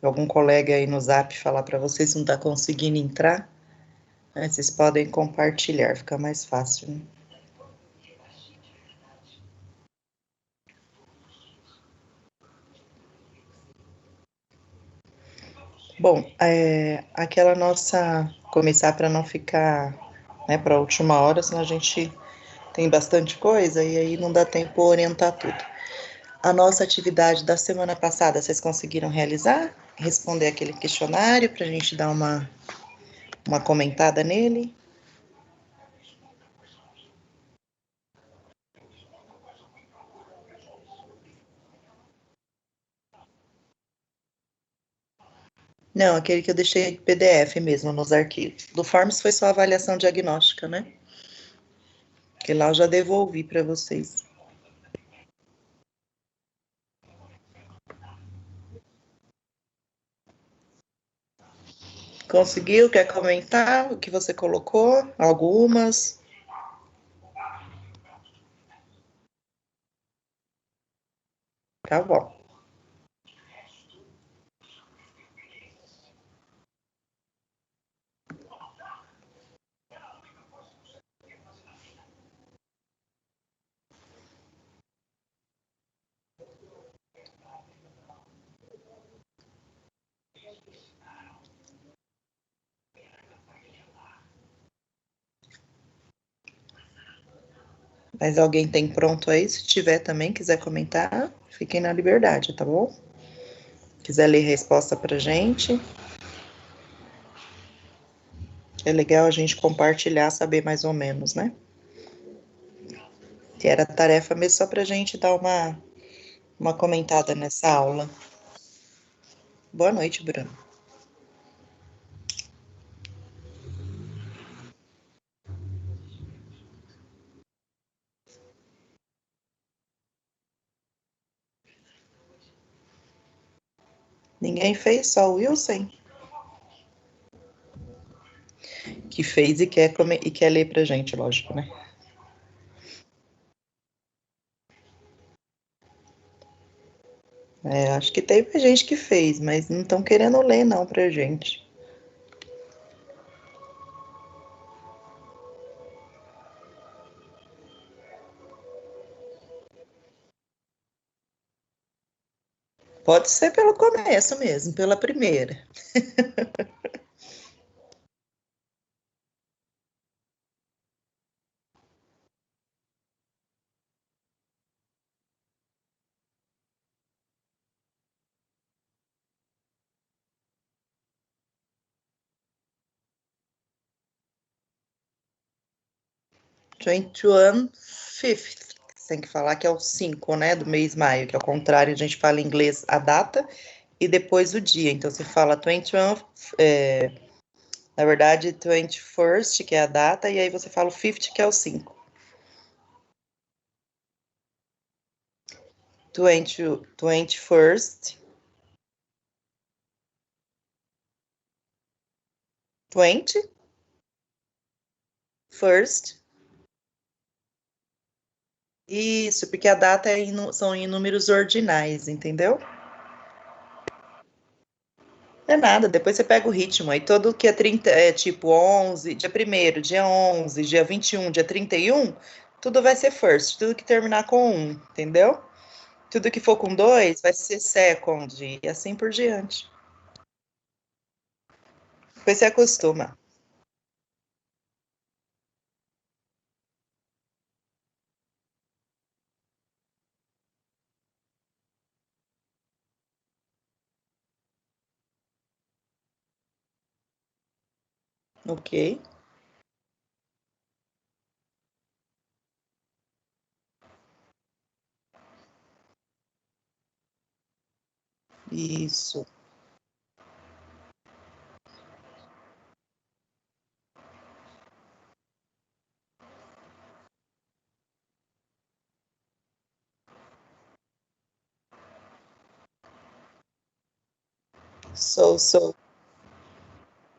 algum colega aí no Zap falar para vocês se não está conseguindo entrar, né, vocês podem compartilhar, fica mais fácil, né? Bom, aquela nossa, começar para não ficar, né, para a última hora, senão a gente tem bastante coisa e aí não dá tempo orientar tudo. A nossa atividade da semana passada, vocês conseguiram realizar? Responder aquele questionário para a gente dar uma comentada nele? Não, aquele que eu deixei PDF mesmo nos arquivos. Do Forms foi só avaliação diagnóstica, né? Que lá eu já devolvi para vocês. Conseguiu? Quer comentar o que você colocou? Algumas? Tá bom. Mas alguém tem pronto aí? Se tiver também, quiser comentar, fiquem na liberdade, tá bom? Quiser ler resposta pra gente, é legal a gente compartilhar, saber mais ou menos, né? Que era tarefa mesmo só pra gente dar uma comentada nessa aula. Boa noite, Bruno. Ninguém fez, só o Wilson, que fez e quer ler pra gente, lógico, né? É, acho que teve gente que fez, mas não estão querendo ler não pra gente. Pode ser pelo começo mesmo, pela primeira. 21 fifth. Você tem que falar que é o 5, né, do mês maio, que ao contrário, a gente fala em inglês a data e depois o dia. Então você fala 21, na verdade, 21st, que é a data, e aí você fala o 50, que é o 5. 20, 21st, 20, first. Isso, porque a data são em números ordinais, entendeu? Não é nada, depois você pega o ritmo, aí todo que é 30, é tipo 11, dia 1º, dia 11, dia 21, dia 31, tudo vai ser first, tudo que terminar com 1, entendeu? Tudo que for com 2 vai ser second, e assim por diante. Depois você acostuma. Ok? Isso. So.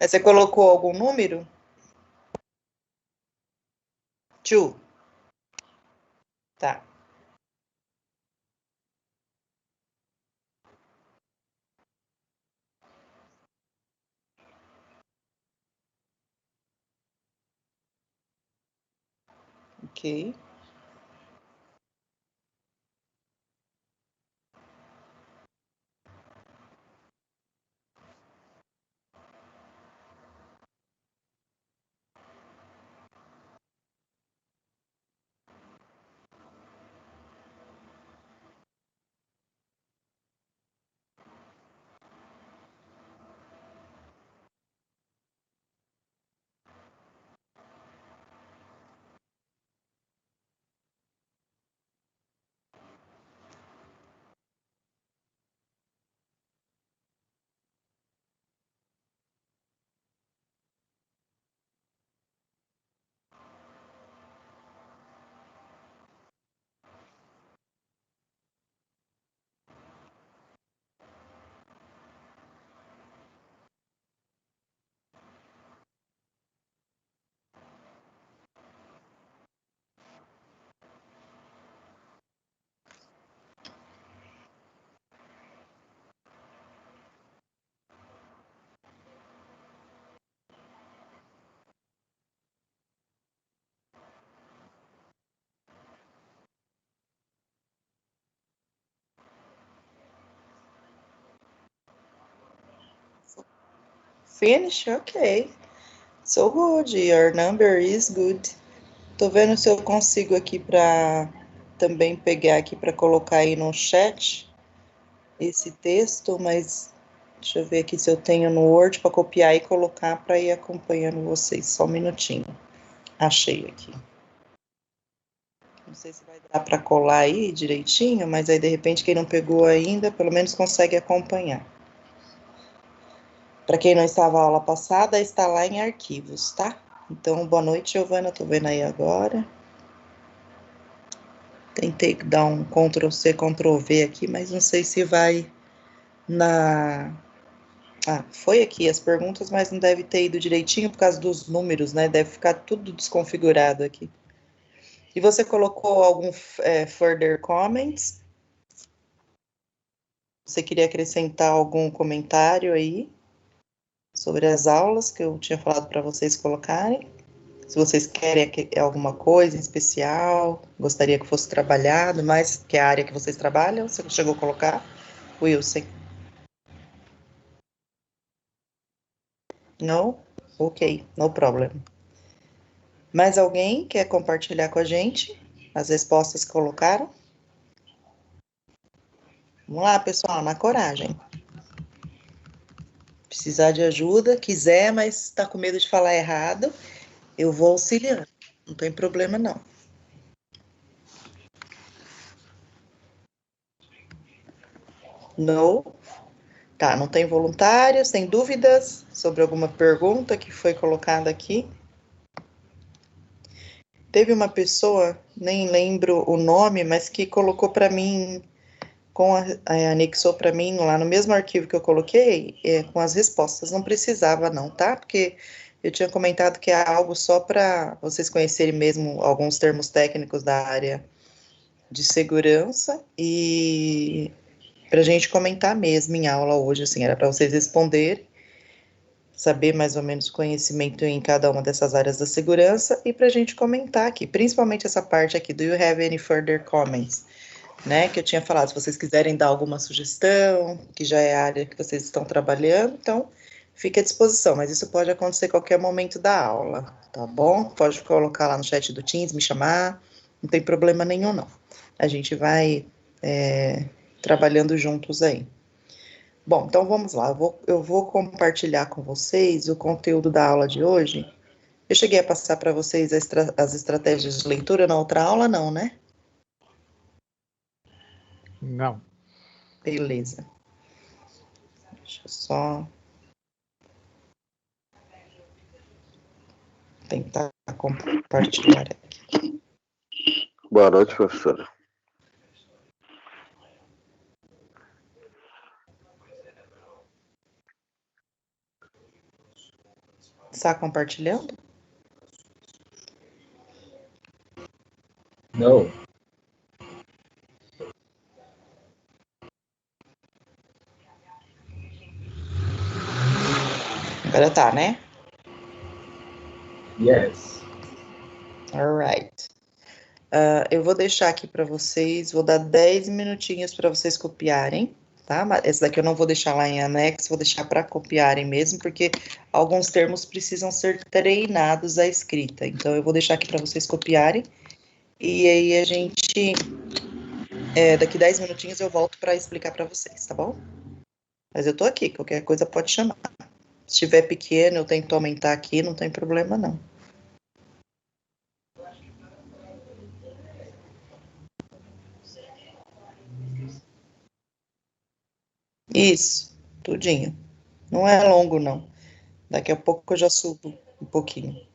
Mas você colocou algum número? Two. Tá. Ok. Finish? Ok. So good. Your number is good. Tô vendo se eu consigo aqui para também pegar aqui para colocar aí no chat esse texto, mas deixa eu ver aqui se eu tenho no Word para copiar e colocar para ir acompanhando vocês. Só um minutinho. Achei aqui. Não sei se vai dar para colar aí direitinho, mas aí de repente quem não pegou ainda, pelo menos consegue acompanhar. Para quem não estava a aula passada, está lá em arquivos, tá? Então, boa noite, Giovana, tô vendo aí agora. Tentei dar um Ctrl+C, Ctrl+V aqui, mas não sei se vai na... Ah, foi aqui as perguntas, mas não deve ter ido direitinho por causa dos números, né? Deve ficar tudo desconfigurado aqui. E você colocou algum further comments? Você queria acrescentar algum comentário aí sobre as aulas que eu tinha falado para vocês colocarem? Se vocês querem alguma coisa em especial, gostaria que fosse trabalhado, mais que a área que vocês trabalham, você chegou a colocar? Wilson? No? Ok, no problem. Mais alguém quer compartilhar com a gente as respostas que colocaram? Vamos lá, pessoal, na coragem. Precisar de ajuda, quiser, mas está com medo de falar errado, eu vou auxiliando. Não tem problema, não. No? Tá, não tem voluntários, tem dúvidas sobre alguma pergunta que foi colocada aqui? Teve uma pessoa, nem lembro o nome, mas que colocou para mim, anexou para mim lá no mesmo arquivo que eu coloquei, com as respostas. Não precisava não, tá? Porque eu tinha comentado que é algo só para vocês conhecerem mesmo alguns termos técnicos da área de segurança e para a gente comentar mesmo em aula hoje, assim, era para vocês responderem, saber mais ou menos o conhecimento em cada uma dessas áreas da segurança e para a gente comentar aqui, principalmente essa parte aqui do you have any further comments, né, que eu tinha falado, se vocês quiserem dar alguma sugestão, que já é a área que vocês estão trabalhando, então fique à disposição, mas isso pode acontecer a qualquer momento da aula, tá bom? Pode colocar lá no chat do Teams, me chamar, não tem problema nenhum não. A gente vai trabalhando juntos aí. Bom, então vamos lá, eu vou compartilhar com vocês o conteúdo da aula de hoje. Eu cheguei a passar para vocês as estratégias de leitura na outra aula, não, né? Não. Beleza. Deixa eu só tentar compartilhar aqui. Boa noite, professora. Está compartilhando? Não. Agora tá, né? Yes. All right. Eu vou deixar aqui para vocês, vou dar 10 minutinhos para vocês copiarem, tá? Essa daqui eu não vou deixar lá em anexo, vou deixar para copiarem mesmo, porque alguns termos precisam ser treinados à escrita. Então, eu vou deixar aqui para vocês copiarem, e aí a gente, daqui 10 minutinhos eu volto para explicar para vocês, tá bom? Mas eu tô aqui, qualquer coisa pode chamar. Se estiver pequeno, eu tento aumentar aqui, não tem problema não. Isso, tudinho. Não é longo, não. Daqui a pouco eu já subo um pouquinho.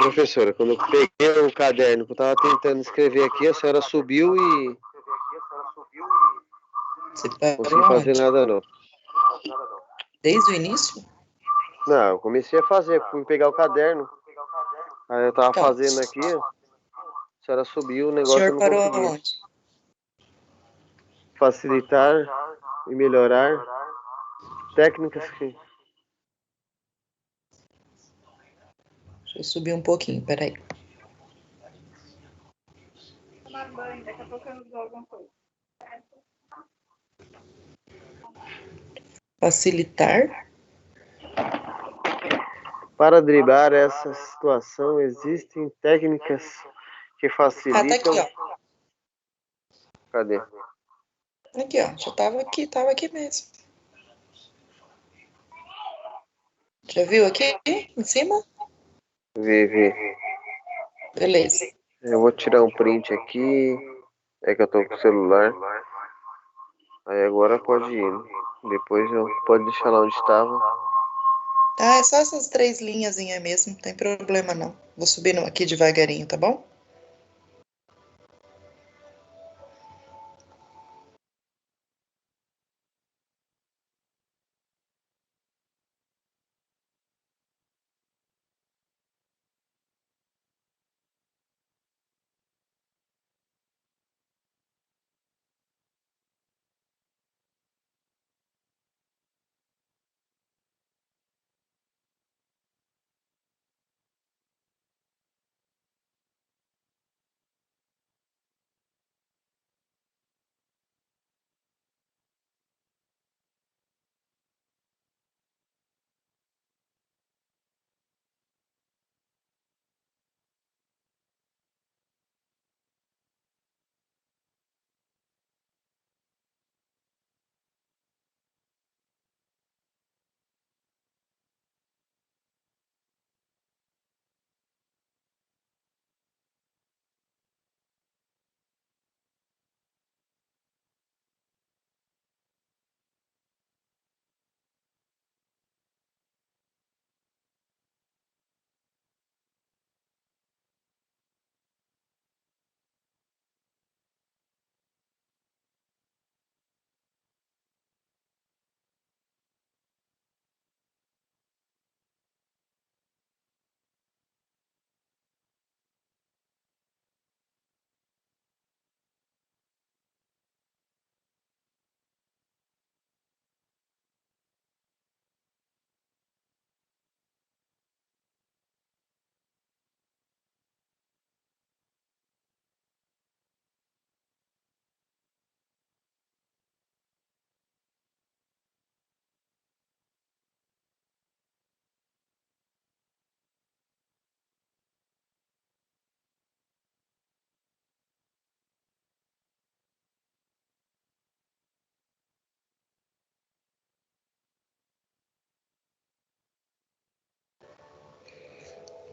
professora, quando eu peguei o caderno que eu estava tentando escrever aqui, a senhora subiu e Você não consegui parou fazer onde? nada não. Desde o início? Não, eu comecei a fazer, fui pegar o caderno. Aí eu tava Então, fazendo aqui, a senhora subiu, o o negócio eu senhor não parou consegui. onde? Facilitar e melhorar técnicas que. Deixa eu subir um pouquinho, peraí. Facilitar. Para driblar essa situação, existem técnicas que Ah, tá aqui, facilitam. ó. Cadê? Aqui, ó. Já tava aqui mesmo. Já viu aqui em cima? Vi. Beleza. Eu vou tirar um print aqui. É que eu tô com o celular. Aí agora pode ir. Depois eu pode deixar lá onde estava. Tá, é só essas 3 linhazinhas mesmo, não tem problema não. Vou subindo aqui devagarinho, tá bom?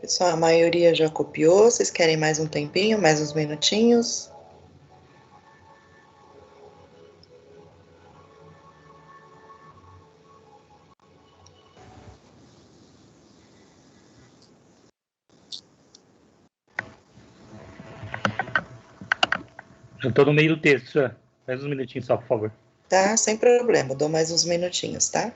Pessoal, a maioria já copiou. Vocês querem mais um tempinho, mais uns minutinhos? Eu tô no meio do texto já. Mais uns minutinhos só, por favor. Tá, sem problema. Dou mais uns minutinhos, tá?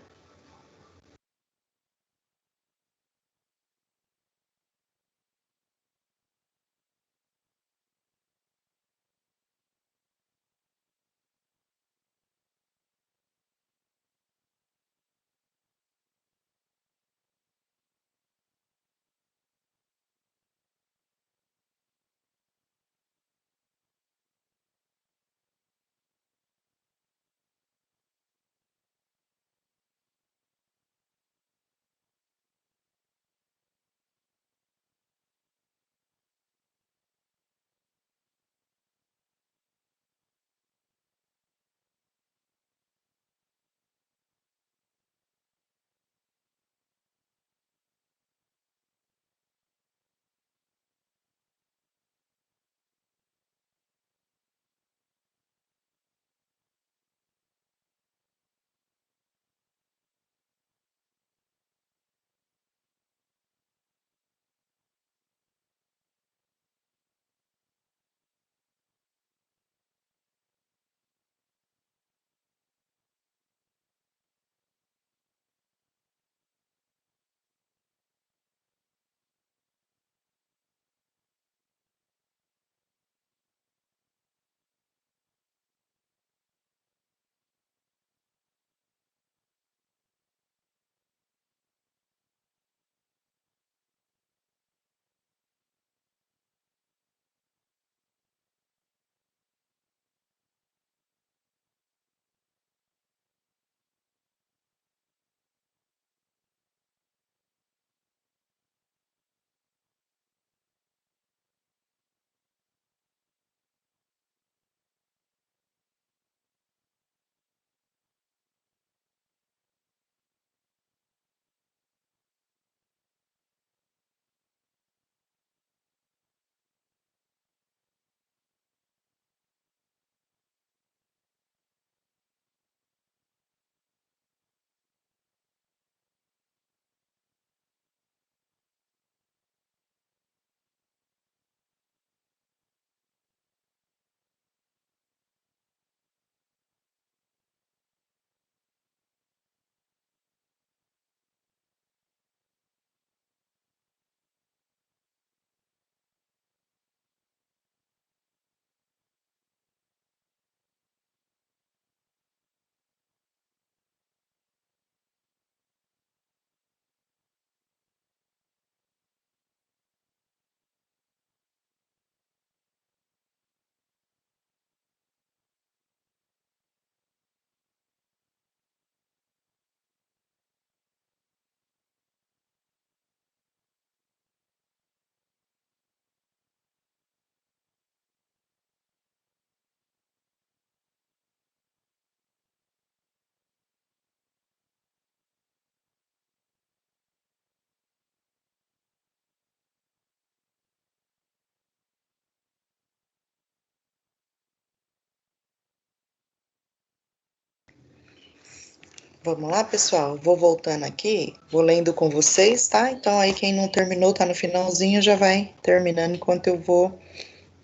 Vamos lá, pessoal? Vou voltando aqui, vou lendo com vocês, tá? Então, aí quem não terminou, tá no finalzinho, já vai terminando enquanto eu vou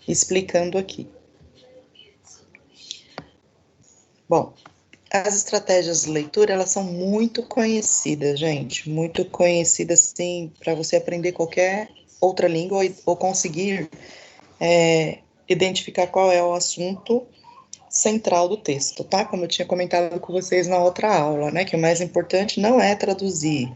explicando aqui. Bom, as estratégias de leitura, elas são muito conhecidas, gente. Muito conhecidas, sim, para você aprender qualquer outra língua ou conseguir identificar qual é o assunto central do texto, tá? Como eu tinha comentado com vocês na outra aula, né? Que o mais importante não é traduzir,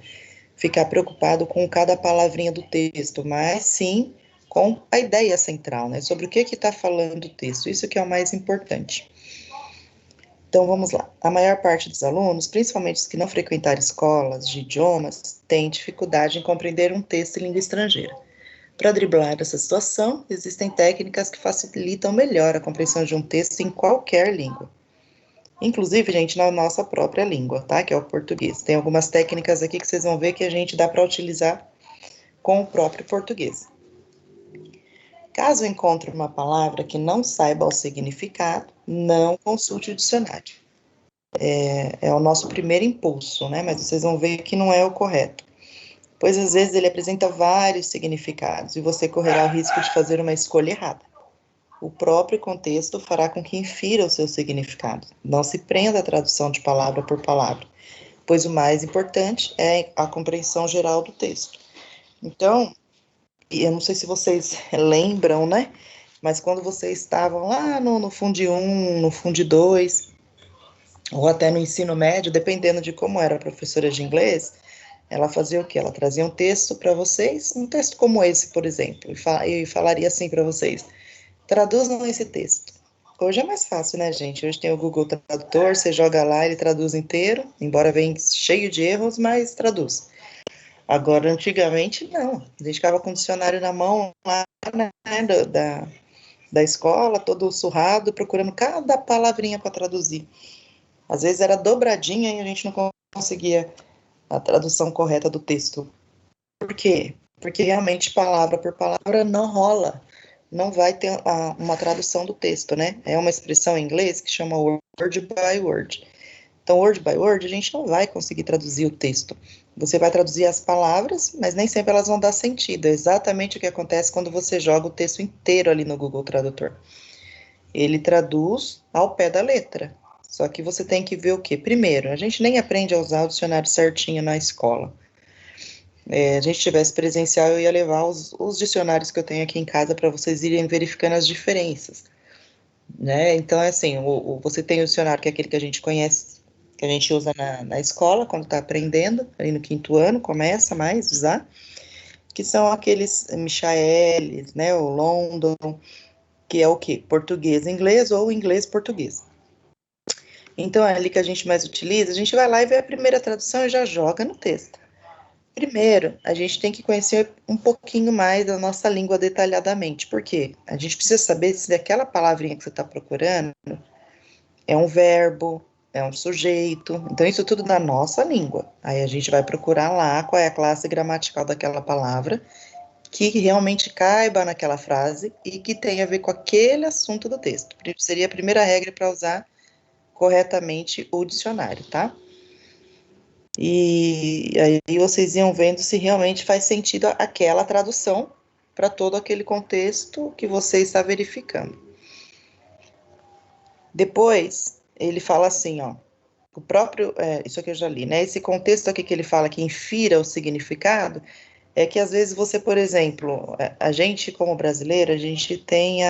ficar preocupado com cada palavrinha do texto, mas sim com a ideia central, né? Sobre o que está falando o texto. Isso que é o mais importante. Então, vamos lá. A maior parte dos alunos, principalmente os que não frequentaram escolas de idiomas, tem dificuldade em compreender um texto em língua estrangeira. Para driblar essa situação, existem técnicas que facilitam melhor a compreensão de um texto em qualquer língua. Inclusive, gente, na nossa própria língua, tá? Que é o português. Tem algumas técnicas aqui que vocês vão ver que a gente dá para utilizar com o próprio português. Caso encontre uma palavra que não saiba o significado, não consulte o dicionário. É o nosso primeiro impulso, né? Mas vocês vão ver que não é o correto. Pois às vezes ele apresenta vários significados e você correrá o risco de fazer uma escolha errada. O próprio contexto fará com que infira o seu significado. Não se prenda à tradução de palavra por palavra, pois o mais importante é a compreensão geral do texto. Então, eu não sei se vocês lembram, né? Mas quando vocês estavam lá no Fundo 1, no Fundo 2, ou até no ensino médio, dependendo de como era a professora de inglês, ela fazia o quê? Ela trazia um texto para vocês, um texto como esse, por exemplo, e falaria assim para vocês: traduzam esse texto. Hoje é mais fácil, né, gente? Hoje tem o Google Tradutor, você joga lá, ele traduz inteiro, embora venha cheio de erros, mas traduz. Agora, antigamente, não. A gente ficava com o dicionário na mão lá, né, da escola, todo surrado, procurando cada palavrinha para traduzir. Às vezes era dobradinha e a gente não conseguia a tradução correta do texto. Por quê? Porque realmente palavra por palavra não rola. Não vai ter uma tradução do texto, né? É uma expressão em inglês que chama word by word. Então, word by word, a gente não vai conseguir traduzir o texto. Você vai traduzir as palavras, mas nem sempre elas vão dar sentido. É exatamente o que acontece quando você joga o texto inteiro ali no Google Tradutor. Ele traduz ao pé da letra. Só que você tem que ver o quê? Primeiro, a gente nem aprende a usar o dicionário certinho na escola. A gente tivesse presencial, eu ia levar os dicionários que eu tenho aqui em casa para vocês irem verificando as diferenças, né? Então, é assim, você tem o dicionário que é aquele que a gente conhece, que a gente usa na escola, quando está aprendendo, ali no 5º ano, começa mais a usar, que são aqueles Michaelis, né, o London, que é o quê? Português, inglês ou inglês, português. Então, é ali que a gente mais utiliza, a gente vai lá e vê a primeira tradução e já joga no texto. Primeiro, a gente tem que conhecer um pouquinho mais da nossa língua detalhadamente. Por quê? A gente precisa saber se aquela palavrinha que você está procurando é um verbo, é um sujeito. Então, isso tudo na nossa língua. Aí a gente vai procurar lá qual é a classe gramatical daquela palavra que realmente caiba naquela frase e que tenha a ver com aquele assunto do texto. Seria a primeira regra para usar corretamente o dicionário, tá? E aí vocês iam vendo se realmente faz sentido aquela tradução para todo aquele contexto que você está verificando. Depois, ele fala assim, ó, o próprio, isso aqui eu já li, né? Esse contexto aqui que ele fala que infira o significado, é que às vezes você, por exemplo, a gente como brasileiro, a gente tem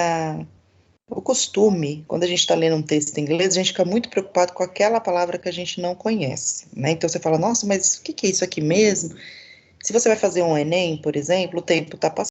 o costume, quando a gente está lendo um texto em inglês, a gente fica muito preocupado com aquela palavra que a gente não conhece, né? Então você fala, nossa, mas o que é isso aqui mesmo? Se você vai fazer um Enem, por exemplo, o tempo está passando.